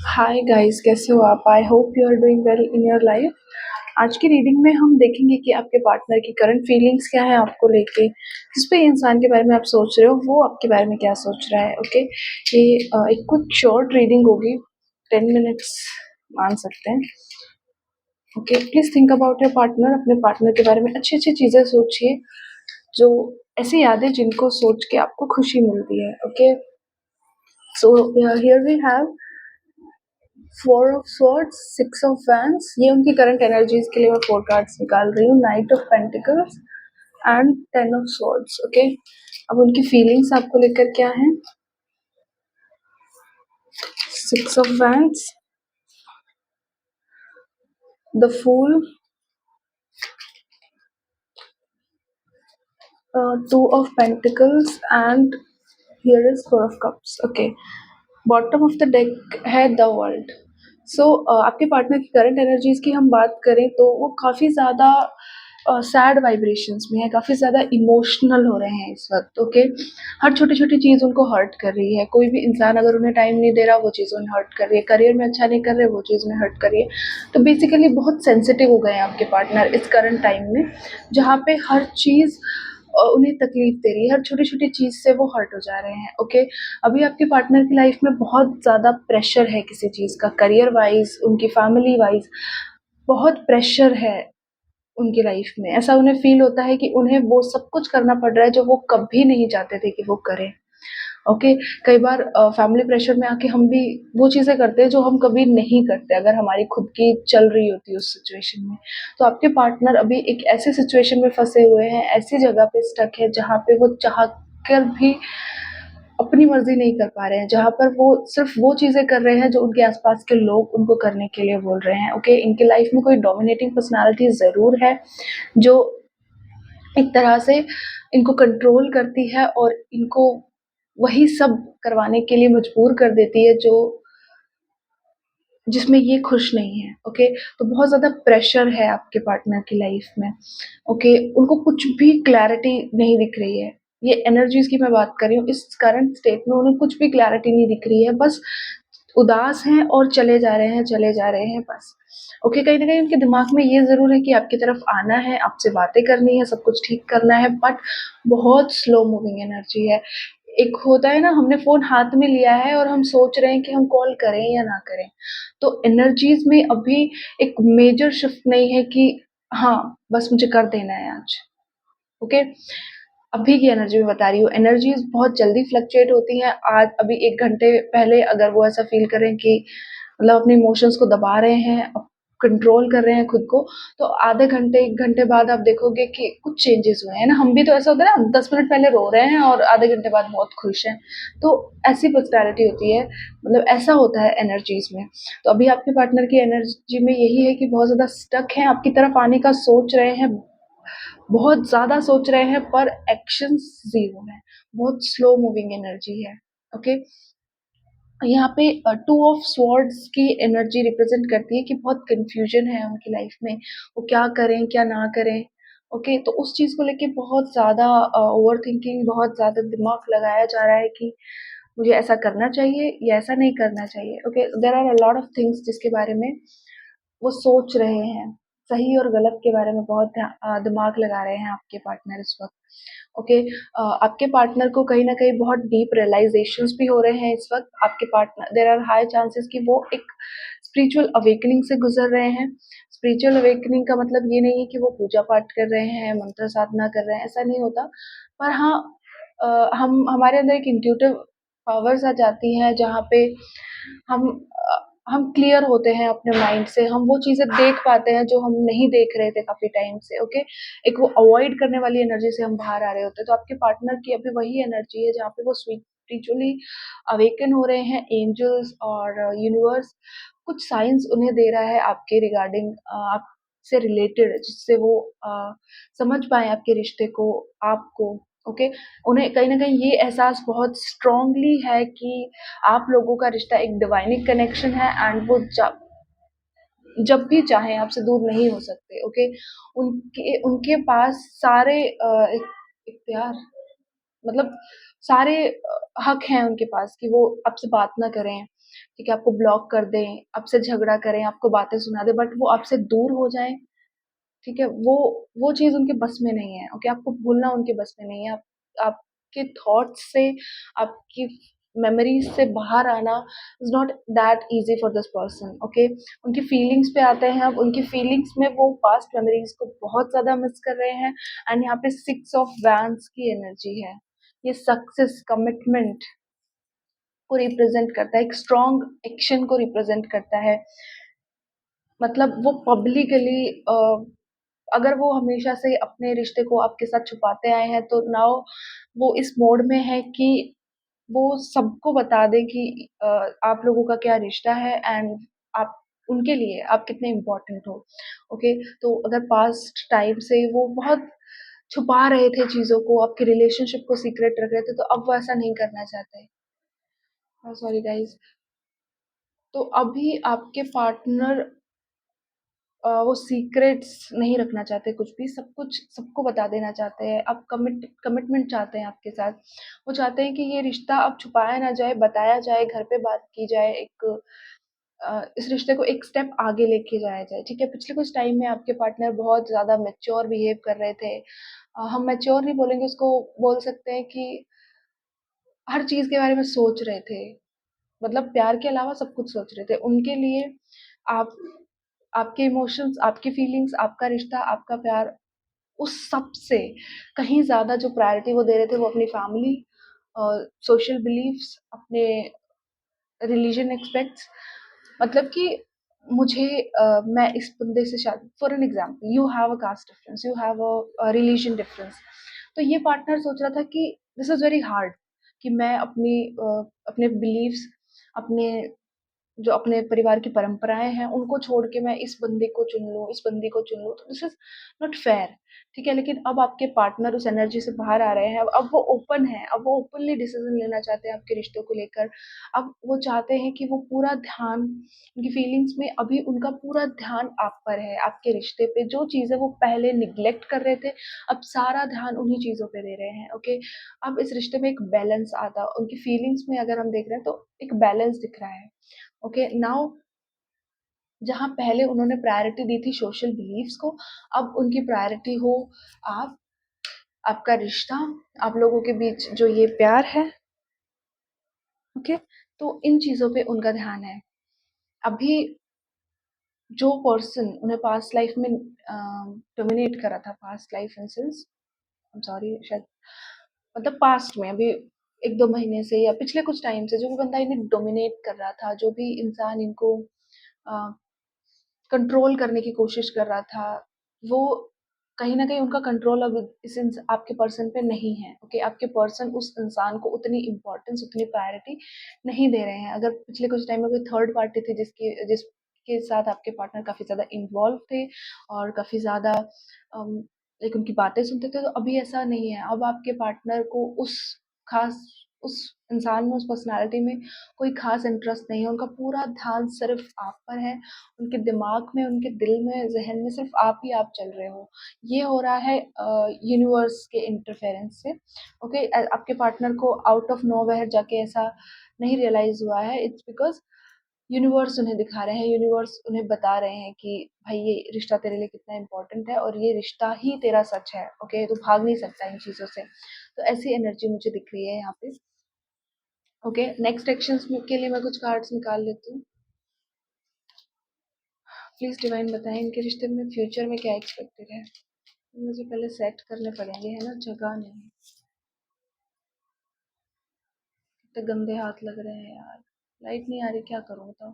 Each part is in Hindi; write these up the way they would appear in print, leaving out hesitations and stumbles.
हाय गाइस, कैसे हो आप? I hope you are doing well in your life. आज की रीडिंग में हम देखेंगे कि आपके पार्टनर की करंट फीलिंग्स क्या है आपको लेके, जिस पे इंसान के बारे में आप सोच रहे हो वो आपके बारे में क्या सोच रहा है। ओके, ये एक क्विक शॉर्ट रीडिंग होगी, 10 मिनट्स मान सकते हैं। Okay, please think about your partner. अपने पार्टनर के बारे में अच्छी अच्छी चीजें सोचिए, जो ऐसी यादें जिनको सोच के आपको खुशी मिलती है। Okay, so here we have 4 of swords, 6 of wands. ये उनकी करंट एनर्जीज के लिए मैं 4 कार्ड्स निकाल रही हूँ। Knight of pentacles and 10 of swords. Okay, अब उनकी फीलिंग्स आपको लेकर क्या है? 6 of wands, the fool, 2 of pentacles and here is 4 of cups. Okay, bottom of the deck है द वर्ल्ड। सो आपके पार्टनर की करंट एनर्जीज की हम बात करें तो वो काफ़ी ज़्यादा सैड वाइब्रेशंस में है, काफ़ी ज़्यादा इमोशनल हो रहे हैं इस वक्त। ओके, हर छोटी छोटी चीज़ उनको हर्ट कर रही है। कोई भी इंसान अगर उन्हें टाइम नहीं दे रहा, वो चीज़ उन्हें हर्ट कर रही है। करियर में अच्छा नहीं कर रहे, वो चीज़ उन्हें हर्ट कर रही है। तो बेसिकली बहुत सेंसिटिव हो गए हैं आपके पार्टनर इस करंट टाइम में, जहाँ पे हर चीज़ उन्हें तकलीफ दे रही है। हर छोटी छोटी चीज़ से वो हर्ट हो जा रहे हैं। ओके, अभी आपके पार्टनर की लाइफ में बहुत ज़्यादा प्रेशर है किसी चीज़ का, करियर वाइज, उनकी फैमिली वाइज बहुत प्रेशर है उनकी लाइफ में। ऐसा उन्हें फील होता है कि उन्हें वो सब कुछ करना पड़ रहा है जो वो कभी नहीं चाहते थे कि वो करें। ओके, कई बार फैमिली प्रेशर में आके हम भी वो चीज़ें करते हैं जो हम कभी नहीं करते अगर हमारी खुद की चल रही होती है उस सिचुएशन में। तो आपके पार्टनर अभी एक ऐसे सिचुएशन में फंसे हुए हैं, ऐसी जगह पे स्टक है जहाँ पे वो चाह कर भी अपनी मर्जी नहीं कर पा रहे हैं, जहाँ पर वो सिर्फ वो चीज़ें कर रहे हैं जो उनके आसपास के लोग उनको करने के लिए बोल रहे हैं। ओके, इनकी लाइफ में कोई डोमिनेटिंग पर्सनालिटी ज़रूर है जो एक तरह से इनको कंट्रोल करती है और इनको वही सब करवाने के लिए मजबूर कर देती है जो जिसमें ये खुश नहीं है। ओके, तो बहुत ज़्यादा प्रेशर है आपके पार्टनर की लाइफ में। ओके, उनको कुछ भी क्लैरिटी नहीं दिख रही है। ये एनर्जीज की मैं बात कर रही हूँ, इस करंट स्टेट में उन्हें कुछ भी क्लैरिटी नहीं दिख रही है, बस उदास हैं और चले जा रहे हैं, चले जा रहे हैं बस। ओके, कहीं न कहीं उनके दिमाग में ये ज़रूर है कि आपकी तरफ आना है, आपसे बातें करनी है, सब कुछ ठीक करना है, बट बहुत स्लो मूविंग एनर्जी है। एक होता है ना, हमने फ़ोन हाथ में लिया है और हम सोच रहे हैं कि हम कॉल करें या ना करें। तो एनर्जीज़ में अभी एक मेजर शिफ्ट नहीं है कि हाँ, बस मुझे कर देना है आज। ओके, अभी की एनर्जी में बता रही हूँ, एनर्जीज बहुत जल्दी फ्लक्चुएट होती हैं। आज अभी 1 घंटे पहले अगर वो ऐसा फील करें कि मतलब अपने इमोशंस को दबा रहे हैं, कंट्रोल कर रहे हैं खुद को, तो आधे घंटे 1 घंटे बाद आप देखोगे कि कुछ चेंजेस हुए हैं ना। हम भी तो ऐसा होता है ना, 10 मिनट पहले रो रहे हैं और आधे घंटे बाद बहुत खुश हैं। तो ऐसी पर्सनैलिटी होती है, मतलब ऐसा होता है एनर्जीज में। तो अभी आपके पार्टनर की एनर्जी में यही है कि बहुत ज़्यादा स्टक हैं, आपकी तरफ आने का सोच रहे हैं, बहुत ज़्यादा सोच रहे हैं पर एक्शंस ज़ीरो है। बहुत स्लो मूविंग एनर्जी है। ओके, यहाँ पे 2 ऑफ स्वॉर्ड्स की एनर्जी रिप्रेजेंट करती है कि बहुत कन्फ्यूजन है उनकी लाइफ में, वो क्या करें, क्या ना करें। ओके, तो उस चीज़ को लेके बहुत ज़्यादा ओवरथिंकिंग, बहुत ज़्यादा दिमाग लगाया जा रहा है कि मुझे ऐसा करना चाहिए या ऐसा नहीं करना चाहिए। Okay, there are a lot of things जिसके बारे में वो सोच रहे हैं। सही और गलत के बारे में बहुत दिमाग लगा रहे हैं आपके पार्टनर इस वक़्त। ओके, आपके पार्टनर को कहीं न कहीं बहुत डीप रियलाइज़ेशंस भी हो रहे हैं इस वक़्त। आपके partner, there are high chances कि वो एक स्पिरिचुअल अवेकनिंग से गुज़र रहे हैं। स्पिरिचुअल अवेकनिंग का मतलब ये नहीं है कि वो पूजा-पाठ कर रहे हैं, मंत्र साधना कर रहे हैं, ऐसा नहीं होता। पर हाँ, हम हमारे अंदर एक इंट्यूटिव पावर्स आ जाती हैं जहाँ पे हम हम क्लियर होते हैं अपने माइंड से, हम वो चीज़ें देख पाते हैं जो हम नहीं देख रहे थे काफ़ी टाइम से। ओके, एक वो अवॉइड करने वाली एनर्जी से हम बाहर आ रहे होते हैं। तो आपके पार्टनर की अभी वही एनर्जी है जहाँ पे वो स्पिरिचुअली अवेकन हो रहे हैं। एंजल्स और यूनिवर्स कुछ साइंस उन्हें दे रहा है आपके रिगार्डिंग, आपसे रिलेटेड, जिससे वो समझ पाएँ आपके रिश्ते को, आपको। ओके, उन्हें कहीं न कहीं ये एहसास बहुत स्ट्रॉन्गली है कि आप लोगों का रिश्ता एक डिवाइनिक कनेक्शन है एंड वो जब भी चाहें आपसे दूर नहीं हो सकते। ओके, उनके उनके पास सारे इख्तियार, मतलब सारे हक हैं उनके पास कि वो आपसे बात ना करें, ठीक है, आपको ब्लॉक कर दें, आपसे झगड़ा करें, आपको बातें सुना दें, बट वो आपसे दूर हो जाएँ, ठीक है? वो चीज़ उनके बस में नहीं है, ओके? आपको भूलना उनके बस में नहीं है। आप आपके थॉट्स से, आपकी मेमोरीज़ से बाहर आना is not that easy for this person, okay? उनकी फीलिंग्स पे आते हैं अब, उनकी फीलिंग्स में वो पास्ट मेमोरीज़ को बहुत ज़्यादा मिस कर रहे हैं एंड यहाँ पे 6 ऑफ वैंड्स की एनर्जी है। ये सक्सेस, कमिटमेंट को रिप्रेज़ेंट करता है, एक स्ट्रॉन्ग एक्शन को रिप्रेज़ेंट करता है। मतलब वो पब्लिकली अगर वो हमेशा से अपने रिश्ते को आपके साथ छुपाते आए हैं, तो नाउ वो इस मोड में है कि वो सबको बता दें कि आप लोगों का क्या रिश्ता है एंड आप उनके लिए आप कितने इम्पोर्टेंट हो, ओके? तो अगर पास्ट टाइम से वो बहुत छुपा रहे थे चीज़ों को, आपके रिलेशनशिप को सीक्रेट रख रहे थे, तो अब वो ऐसा नहीं करना चाहते। Sorry guys. तो अभी आपके पार्टनर वो सीक्रेट्स नहीं रखना चाहते कुछ भी, सब कुछ सबको बता देना चाहते हैं। आप कमिटमेंट चाहते हैं आपके साथ। वो चाहते हैं कि ये रिश्ता अब छुपाया ना जाए, बताया जाए, घर पे बात की जाए, इस रिश्ते को एक स्टेप आगे लेके जाया जाए, ठीक है? पिछले कुछ टाइम में आपके पार्टनर बहुत ज़्यादा मैच्योर बिहेव कर रहे थे। हम मैच्योर नहीं बोलेंगे उसको, बोल सकते हैं कि हर चीज़ के बारे में सोच रहे थे। मतलब प्यार के अलावा सब कुछ सोच रहे थे। उनके लिए आप आपके इमोशंस, आपकी फीलिंग्स, आपका रिश्ता, आपका प्यार, उस सब से कहीं ज़्यादा जो प्रायोरिटी वो दे रहे थे वो अपनी फैमिली, सोशल बिलीफ्स, अपने रिलीजन एक्सपेक्ट्स, मतलब कि मुझे मैं इस बंदे से शादी, for an example you have a caste difference, you have a religion difference, तो ये पार्टनर सोच रहा था कि दिस इज़ वेरी हार्ड कि मैं अपने बिलीव्स, अपने जो अपने परिवार की परंपराएँ हैं, उनको छोड़ के मैं इस बंदे को चुन लूँ, इस बंदी को चुन लूँ, तो दिस इज़ नॉट फेयर, ठीक है? लेकिन अब आपके पार्टनर उस एनर्जी से बाहर आ रहे हैं, अब वो ओपन हैं, अब वो ओपनली डिसीज़न लेना चाहते हैं आपके रिश्तों को लेकर। अब वो चाहते हैं कि वो पूरा ध्यान, उनकी फीलिंग्स में अभी उनका पूरा ध्यान आप पर है, आपके रिश्ते पे। जो चीज़ें वो पहले नेग्लेक्ट कर रहे थे, अब सारा ध्यान उन्हीं चीज़ों पे दे रहे हैं, ओके? अब इस रिश्ते में एक बैलेंस आता, उनकी फीलिंग्स में अगर हम देख रहे हैं, तो एक बैलेंस दिख रहा है। ओके, नाउ जहाँ पहले उन्होंने प्रायोरिटी दी थी सोशल बिलीफ्स को, अब उनकी प्रायोरिटी हो आप, आपका रिश्ता, आप लोगों के बीच जो ये प्यार है, ओके? तो इन चीज़ों पे उनका ध्यान है। अभी जो पर्सन उन्हें पास्ट लाइफ में डोमिनेट करा था, past life in sense, I am sorry, शायद मतलब पास्ट में अभी 1-2 महीने से या पिछले कुछ टाइम से जो भी बंदा इन्हें डोमिनेट कर रहा था, जो भी इंसान इनको अ, कंट्रोल करने की कोशिश कर रहा था, वो कहीं न कहीं उनका कंट्रोल अब इस इंस आपके पर्सन पे नहीं है, ओके? आपके पर्सन उस इंसान को उतनी इम्पोर्टेंस, उतनी प्रायोरिटी नहीं दे रहे हैं। अगर पिछले कुछ टाइम में कोई थर्ड पार्टी थी जिसके साथ आपके पार्टनर काफ़ी ज़्यादा इन्वॉल्व थे और काफ़ी ज़्यादा अम, लाइक उनकी बातें सुनते थे, तो अभी ऐसा नहीं है। अब आपके पार्टनर को ख़ास उस इंसान में, उस पर्सनैलिटी में कोई ख़ास इंटरेस्ट नहीं है। उनका पूरा ध्यान सिर्फ़ आप पर है। उनके दिमाग में, उनके दिल में, ज़हन में सिर्फ़ आप ही आप चल रहे हो। ये हो रहा है यूनिवर्स के इंटरफेरेंस से, ओके? आपके पार्टनर को आउट ऑफ नोवेयर जाके ऐसा नहीं रियलाइज़ हुआ है, इट्स बिकॉज़ यूनिवर्स उन्हें दिखा रहे हैं, यूनिवर्स उन्हें बता रहे हैं कि भाई ये रिश्ता तेरे लिए कितना इम्पोर्टेंट है और ये रिश्ता ही तेरा सच है, ओके? तू भाग नहीं सकता इन चीज़ों से। तो ऐसी एनर्जी मुझे दिख रही है यहाँ पे, ओके? नेक्स्ट एक्शंस के लिए मैं कुछ कार्ड्स निकाल लेती हूँ। प्लीज़ डिवाइन बताएँ इनके रिश्ते में फ्यूचर में क्या एक्सपेक्टेड है? मुझे पहले सेट करने पड़ेंगे, है ना? जगह नहीं। कितने गंदे हाथ लग रहे हैं यार। लाइट नहीं आ रही, क्या करूँ बताओ?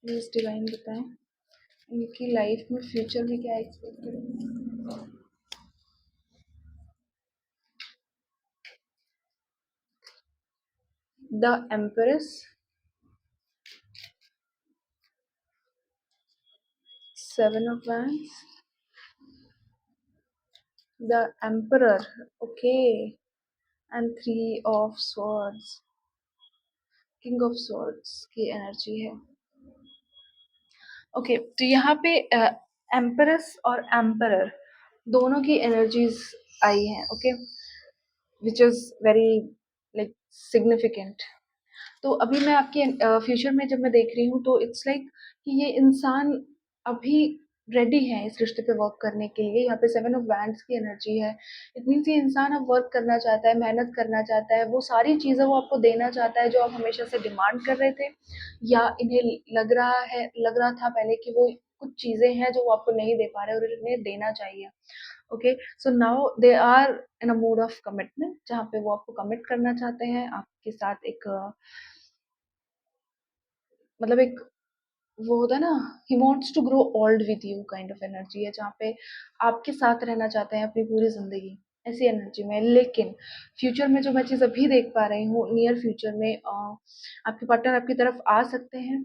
प्लीज़ डिवाइन बताएँ इनकी लाइफ में फ्यूचर में क्या एक्सपेक्टेड है? The empress, 7 of Wands, the Emperor, okay, and 3 of Swords, King of Swords की एनर्जी है। ओके, तो यहाँ पे एम्परस और एम्परर दोनों की एनर्जीज आई हैं, okay, which is very like significant. तो अभी मैं आपके फ्यूचर में जब मैं देख रही हूँ तो इट्स लाइक कि ये इंसान अभी रेडी है इस रिश्ते पे वर्क करने के लिए। यहाँ पे सेवन ऑफ वैंड्स की एनर्जी है। इट मीन्स ये इंसान अब वर्क करना चाहता है, मेहनत करना चाहता है, वो सारी चीज़ें वो आपको देना चाहता है जो आप हमेशा से डिमांड कर रहे थे, या इन्हें लग रहा था पहले कि वो कुछ चीज़ें हैं जो वो आपको नहीं दे पा रहे और इन्हें देना चाहिए। Okay, so now they are in a mood of commitment, जहाँ पे वो आपको कमिट करना चाहते हैं आपके साथ एक मतलब एक वो होता है ना, he wants to grow old with you kind of energy है, जहाँ पे आपके साथ रहना चाहते हैं अपनी पूरी जिंदगी, ऐसी एनर्जी में। लेकिन फ्यूचर में जो मैं चीज़ अभी देख पा रही हूँ, नियर फ्यूचर में आपके पार्टनर आपकी तरफ आ सकते हैं।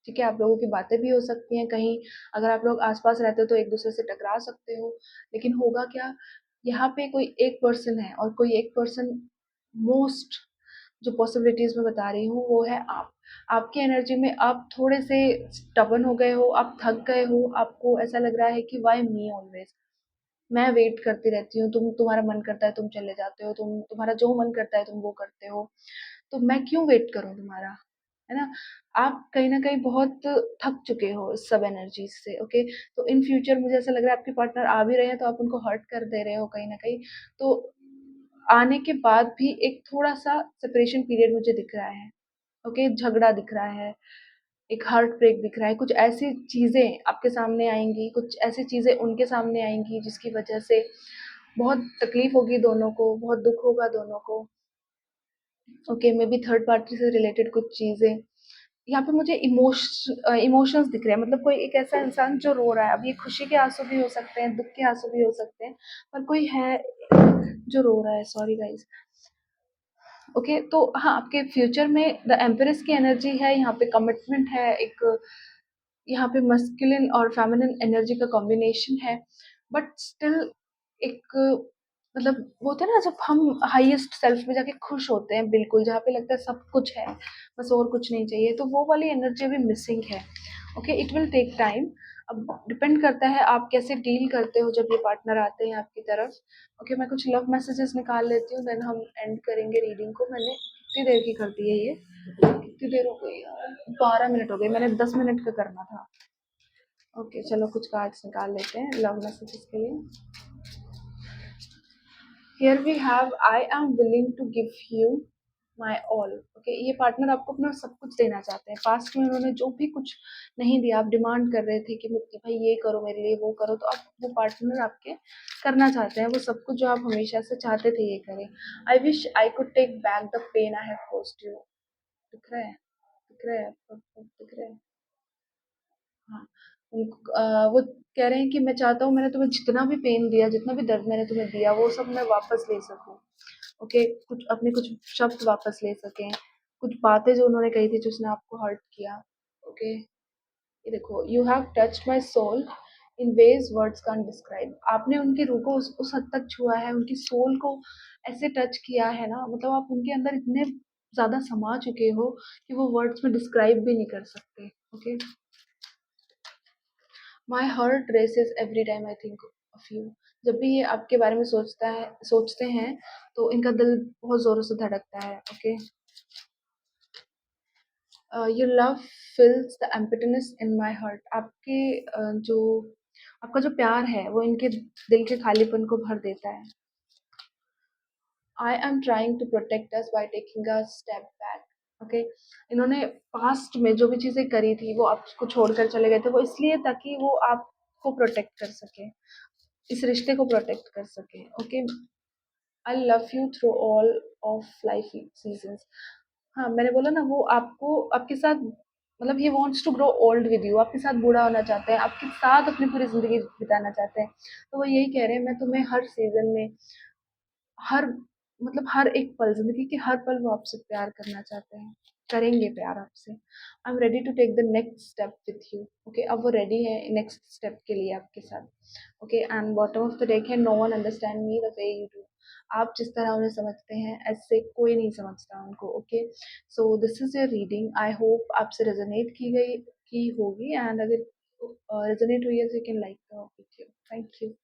ठीक है, आप लोगों की बातें भी हो सकती हैं कहीं, अगर आप लोग आसपास रहते हो तो एक दूसरे से टकरा सकते हो। लेकिन होगा क्या, यहाँ पे कोई एक पर्सन है और कोई एक पर्सन, मोस्ट जो पॉसिबिलिटीज मैं बता रही हूँ वो है आप। आपकी एनर्जी में आप थोड़े से स्टबन हो गए हो, आप थक गए हो, आपको ऐसा लग रहा है कि वाई मी ऑलवेज, मैं वेट करती रहती हूँ, तुम्हारा मन करता है तुम चले जाते हो, तुम्हारा जो मन करता है तुम वो करते हो, तो मैं क्यों वेट करूँ तुम्हारा, है ना? आप कहीं ना कहीं बहुत थक चुके हो इस सब एनर्जी से। ओके, तो इन फ्यूचर मुझे ऐसा लग रहा है आपके पार्टनर आ भी रहे हैं तो आप उनको हर्ट कर दे रहे हो कहीं ना कहीं। तो आने के बाद भी एक थोड़ा सा सेपरेशन पीरियड मुझे दिख रहा है। ओके, झगड़ा दिख रहा है, एक हार्ट ब्रेक दिख रहा है, कुछ ऐसी चीज़ें आपके सामने आएंगी, कुछ ऐसी चीज़ें उनके सामने आएंगी जिसकी वजह से बहुत तकलीफ होगी दोनों को, बहुत दुख होगा दोनों को। Okay, may be third party से रिलेटेड कुछ चीज़ें, यहाँ पे मुझे इमोशंस दिख रहे हैं, मतलब कोई एक ऐसा इंसान जो रो रहा है। अब ये खुशी के आंसू भी हो सकते हैं, दुख के आंसू भी हो सकते हैं, पर कोई है जो रो रहा है। Sorry guys. ओके, तो हाँ, आपके फ्यूचर में द एम्प्रेस की एनर्जी है, यहाँ पे कमिटमेंट है, एक यहाँ पे मस्कुलिन और फेमिनिन एनर्जी का कॉम्बिनेशन है। बट स्टिल एक मतलब वो होता है ना, जब हम हाईएस्ट सेल्फ में जाके खुश होते हैं बिल्कुल, जहाँ पे लगता है सब कुछ है, बस और कुछ नहीं चाहिए, तो वो वाली एनर्जी अभी मिसिंग है। Okay, it will take time. अब डिपेंड करता है आप कैसे डील करते हो जब ये पार्टनर आते हैं आपकी तरफ। ओके, मैं कुछ लव मैसेजेस निकाल लेती हूँ, देन हम एंड करेंगे रीडिंग को। मैंने कितनी देर की कर दी है ये, कितनी देर हो गई यार, 12 मिनट हो गई, मैंने 10 मिनट का करना था। ओके, चलो कुछ कार्ड्स निकाल लेते हैं लव मैसेजेस के लिए। Here we have I am willing to give you my all. Okay, ये पार्टनर आपको अपना सब कुछ देना चाहते हैं। पास्ट में उन्होंने जो भी कुछ नहीं दिया, आप डिमांड कर रहे थे कि मुझे भाई ये करो मेरे लिए, वो करो, तो अब वो पार्टनर आपके करना चाहते हैं वो सब कुछ जो आप हमेशा से चाहते थे ये करें। I wish I could take back the pain I have caused you. दिख रहा है, दिख रहा है आपको, दिख रहा है। हाँ, वो कह रहे हैं कि मैं चाहता हूँ मैंने तुम्हें जितना भी पेन दिया, जितना भी दर्द मैंने तुम्हें दिया, वो सब मैं वापस ले सकूँ। ओके, कुछ अपने कुछ शब्द वापस ले सकें, कुछ बातें जो उन्होंने कही थी जिसने आपको हर्ट किया। ओके, ये देखो, you have touched my soul in ways words can't describe. आपने उनकी रूह को उस हद तक छुआ है, उनकी सोल को ऐसे टच किया है ना, मतलब आप उनके अंदर इतने ज्यादा समा चुके हो कि वो वर्ड्स में डिस्क्राइब भी नहीं कर सकते। Okay, my heart races every time I think of you. जब भी ये आपके बारे में सोचते हैं तो इनका दिल बहुत जोरों से धड़कता है। Okay, your love फिल्स the emptiness in my heart. आपके जो आपका जो प्यार है वो इनके दिल के खालीपन को भर देता है। I am trying to protect us by taking a step back. Okay, इन्होंने पास्ट में जो भी चीजें करी थी वो आपको छोड़कर चले गए थे, वो इसलिए ताकि वो आपको प्रोटेक्ट कर सके, इस रिश्ते को प्रोटेक्ट कर सके। Okay, I love you through all of life seasons. हाँ, मैंने बोला ना, वो आपको आपके साथ मतलब ही wants to grow old with you, आपके साथ बूढ़ा होना चाहते हैं, आपके साथ अपनी पूरी जिंदगी बिताना चाहते हैं। तो वो यही कह रहे हैं, मैं तुम्हें हर सीजन में, हर मतलब हर एक पल, जिंदगी के हर पल वो आपसे प्यार करना चाहते हैं, करेंगे प्यार आपसे। I am ready to take the next step with you. Okay, अब वो रेडी है नेक्स्ट स्टेप के लिए आपके साथ। Okay, and bottom of the deck है, no one understand me the way you do. आप जिस तरह उन्हें समझते हैं ऐसे कोई नहीं समझता उनको। Okay, so this is your reading, I hope आपसे रेजोनेट की होगी, एंड अगर रेजोनेट हुई है तो you can like the video. Thank you.